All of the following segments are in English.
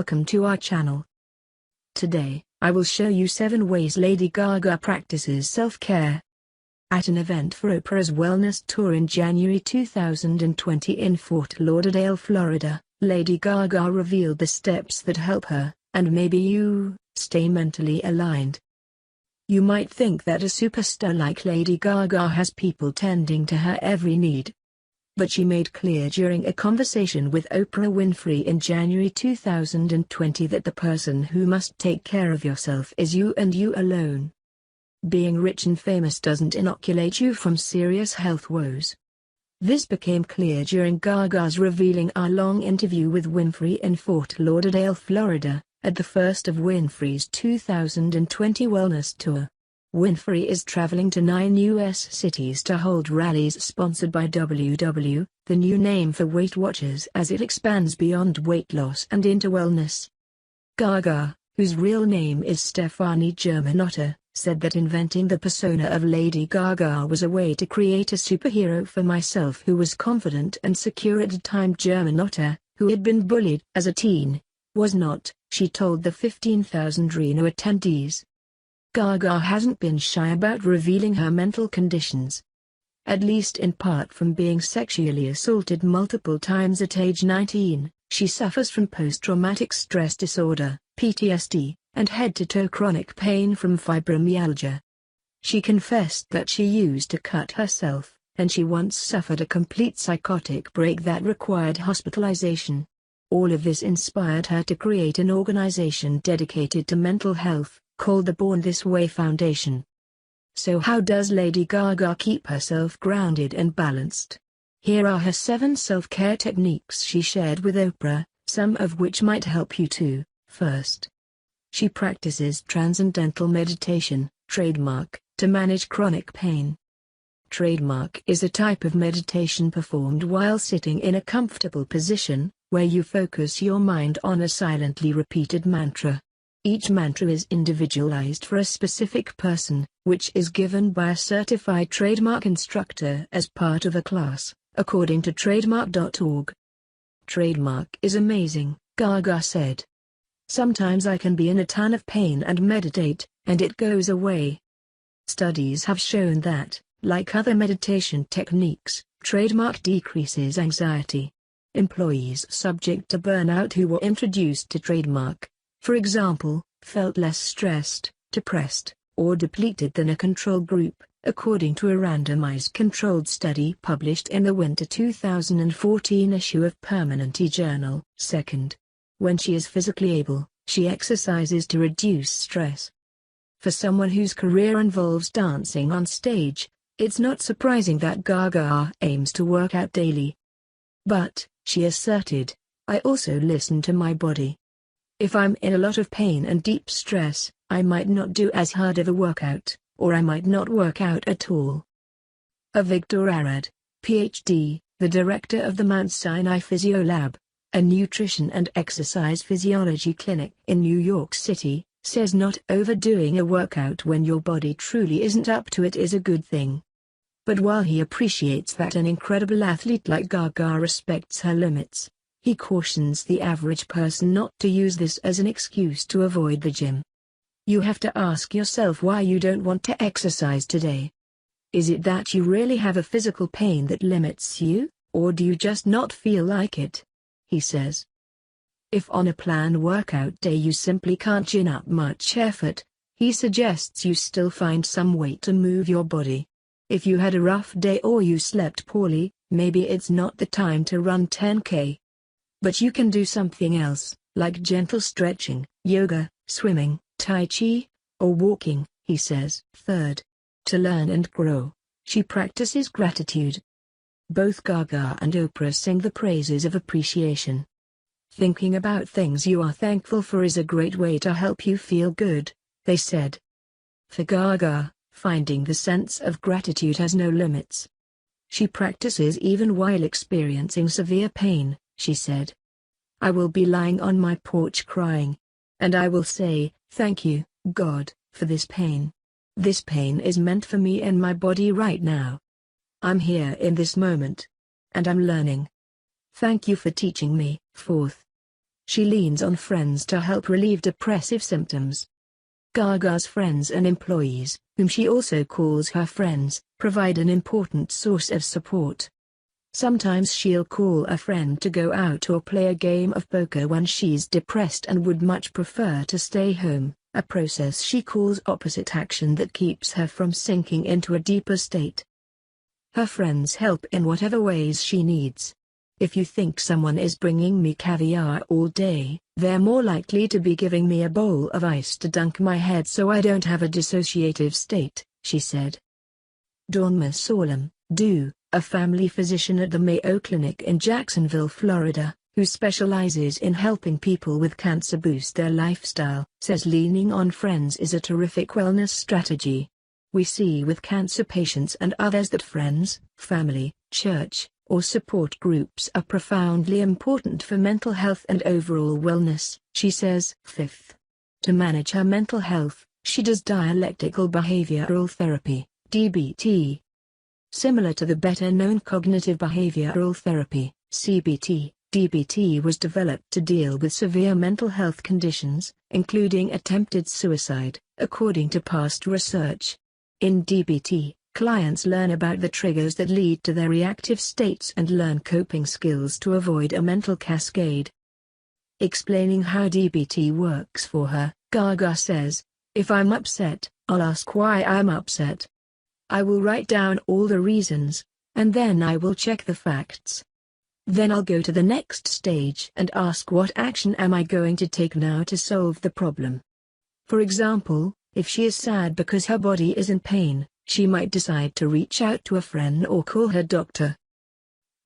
welcome to our channel. Today, I will show you 7 ways Lady Gaga practices self-care. At an event for Oprah's wellness tour in January 2020 in Fort Lauderdale, Florida, Lady Gaga revealed the steps that help her, and maybe you, stay mentally aligned. You might think that a superstar like Lady Gaga has people tending to her every need. But she made clear during a conversation with Oprah Winfrey in January 2020 that the person who must take care of yourself is you and you alone. Being rich and famous doesn't inoculate you from serious health woes. This became clear during Gaga's revealing hour-long interview with Winfrey in Fort Lauderdale, Florida, at the first of Winfrey's 2020 wellness tour. Winfrey is traveling to 9 U.S. cities to hold rallies sponsored by WW, the new name for Weight Watchers, as it expands beyond weight loss and into wellness. Gaga, whose real name is Stefani Germanotta, said that inventing the persona of Lady Gaga was a way to create a superhero for myself who was confident and secure at a time. Germanotta, who had been bullied as a teen, was not, she told the 15,000 Reno attendees. Gaga hasn't been shy about revealing her mental conditions. At least in part from being sexually assaulted multiple times at age 19, she suffers from post-traumatic stress disorder, PTSD, and head-to-toe chronic pain from fibromyalgia. She confessed that she used to cut herself, and she once suffered a complete psychotic break that required hospitalization. All of this inspired her to create an organization dedicated to mental health, called the Born This Way Foundation. So how does Lady Gaga keep herself grounded and balanced? Here are her 7 self-care techniques she shared with Oprah, some of which might help you too. First, she practices transcendental meditation, trademark, to manage chronic pain. Trademark is a type of meditation performed while sitting in a comfortable position, where you focus your mind on a silently repeated mantra. Each mantra is individualized for a specific person, which is given by a certified trademark instructor as part of a class, according to trademark.org. Trademark is amazing, Gaga said. Sometimes I can be in a ton of pain and meditate, and it goes away. Studies have shown that, like other meditation techniques, trademark decreases anxiety. Employees subject to burnout who were introduced to trademark, for example, felt less stressed, depressed, or depleted than a control group, according to a randomized controlled study published in the winter 2014 issue of Permanent e-Journal. Second, when she is physically able, she exercises to reduce stress. For someone whose career involves dancing on stage, it's not surprising that Gaga aims to work out daily. But, she asserted, I also listen to my body. If I'm in a lot of pain and deep stress, I might not do as hard of a workout, or I might not work out at all. Victor Arad, Ph.D., the director of the Mount Sinai Physio Lab, a nutrition and exercise physiology clinic in New York City, says not overdoing a workout when your body truly isn't up to it is a good thing. But while he appreciates that an incredible athlete like Gaga respects her limits, he cautions the average person not to use this as an excuse to avoid the gym. You have to ask yourself why you don't want to exercise today. Is it that you really have a physical pain that limits you, or do you just not feel like it? He says. If on a planned workout day you simply can't gin up much effort, he suggests you still find some way to move your body. If you had a rough day or you slept poorly, maybe it's not the time to run 10K. But you can do something else, like gentle stretching, yoga, swimming, tai chi, or walking, he says. Third, to learn and grow, she practices gratitude. Both Gaga and Oprah sing the praises of appreciation. Thinking about things you are thankful for is a great way to help you feel good, they said. For Gaga, finding the sense of gratitude has no limits. She practices even while experiencing severe pain, she said. I will be lying on my porch crying. And I will say, thank you, God, for this pain. This pain is meant for me and my body right now. I'm here in this moment. And I'm learning. Thank you for teaching me. Fourth, She leans on friends to help relieve depressive symptoms. Gaga's friends and employees, whom she also calls her friends, provide an important source of support. Sometimes she'll call a friend to go out or play a game of poker when she's depressed and would much prefer to stay home, a process she calls opposite action that keeps her from sinking into a deeper state. Her friends help in whatever ways she needs. If you think someone is bringing me caviar all day, they're more likely to be giving me a bowl of ice to dunk my head so I don't have a dissociative state, she said. Dawn Masolem, DO, a family physician at the Mayo Clinic in Jacksonville, Florida, who specializes in helping people with cancer boost their lifestyle, says leaning on friends is a terrific wellness strategy. We see with cancer patients and others that friends, family, church, or support groups are profoundly important for mental health and overall wellness, she says. Fifth, to manage her mental health, she does dialectical behavioral therapy, DBT. Similar to the better-known cognitive behavioral therapy, CBT, DBT was developed to deal with severe mental health conditions, including attempted suicide, according to past research. In DBT, clients learn about the triggers that lead to their reactive states and learn coping skills to avoid a mental cascade. Explaining how DBT works for her, Gaga says, "If I'm upset, I'll ask why I'm upset. I will write down all the reasons, and then I will check the facts. Then I'll go to the next stage and ask what action am I going to take now to solve the problem." For example, if she is sad because her body is in pain, she might decide to reach out to a friend or call her doctor.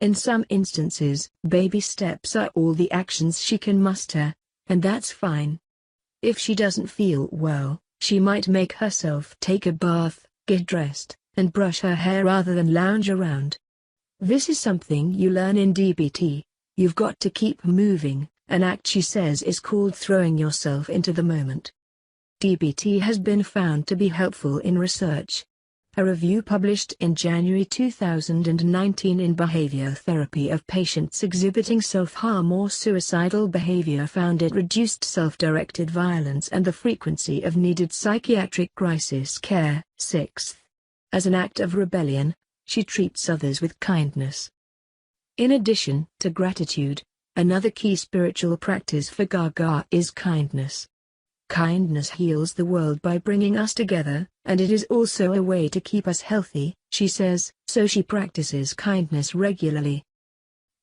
In some instances, baby steps are all the actions she can muster, and that's fine. If she doesn't feel well, she might make herself take a bath, get dressed, and brush her hair rather than lounge around. This is something you learn in DBT. You've got to keep moving. An act she says is called throwing yourself into the moment. DBT has been found to be helpful in research. A review published in January 2019 in Behavior Therapy of patients exhibiting self-harm or suicidal behavior found it reduced self-directed violence and the frequency of needed psychiatric crisis care. Sixth, as an act of rebellion, she treats others with kindness. In addition to gratitude, another key spiritual practice for Gaga is kindness. Kindness heals the world by bringing us together, and it is also a way to keep us healthy, she says, so she practices kindness regularly.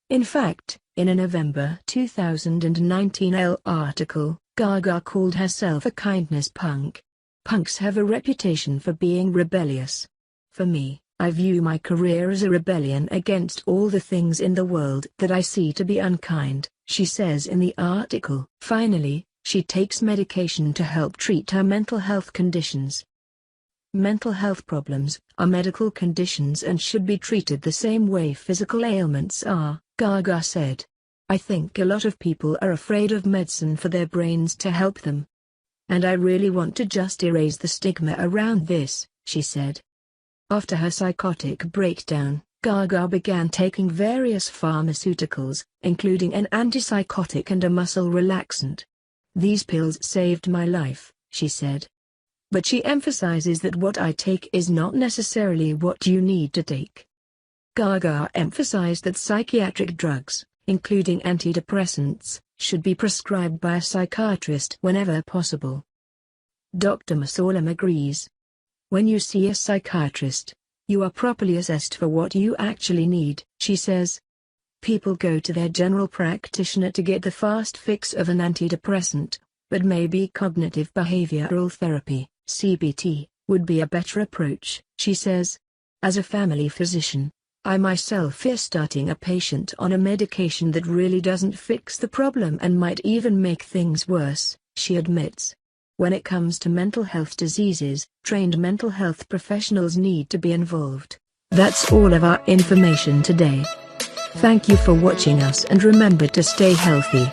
In fact, in a November 2019 Elle article, Gaga called herself a kindness punk. Punks have a reputation for being rebellious. For me, I view my career as a rebellion against all the things in the world that I see to be unkind, she says in the article. Finally, she takes medication to help treat her mental health conditions. Mental health problems are medical conditions and should be treated the same way physical ailments are, Gaga said. I think a lot of people are afraid of medicine for their brains to help them. And I really want to just erase the stigma around this, she said. After her psychotic breakdown, Gaga began taking various pharmaceuticals, including an antipsychotic and a muscle relaxant. These pills saved my life, she said. But she emphasizes that what I take is not necessarily what you need to take. Gaga emphasized that psychiatric drugs, including antidepressants, should be prescribed by a psychiatrist whenever possible. Dr. Masolem agrees. When you see a psychiatrist, you are properly assessed for what you actually need, she says. People go to their general practitioner to get the fast fix of an antidepressant, but maybe cognitive behavioral therapy, CBT, would be a better approach, she says. As a family physician, I myself fear starting a patient on a medication that really doesn't fix the problem and might even make things worse, she admits. When it comes to mental health diseases, trained mental health professionals need to be involved. That's all of our information today. Thank you for watching us and remember to stay healthy.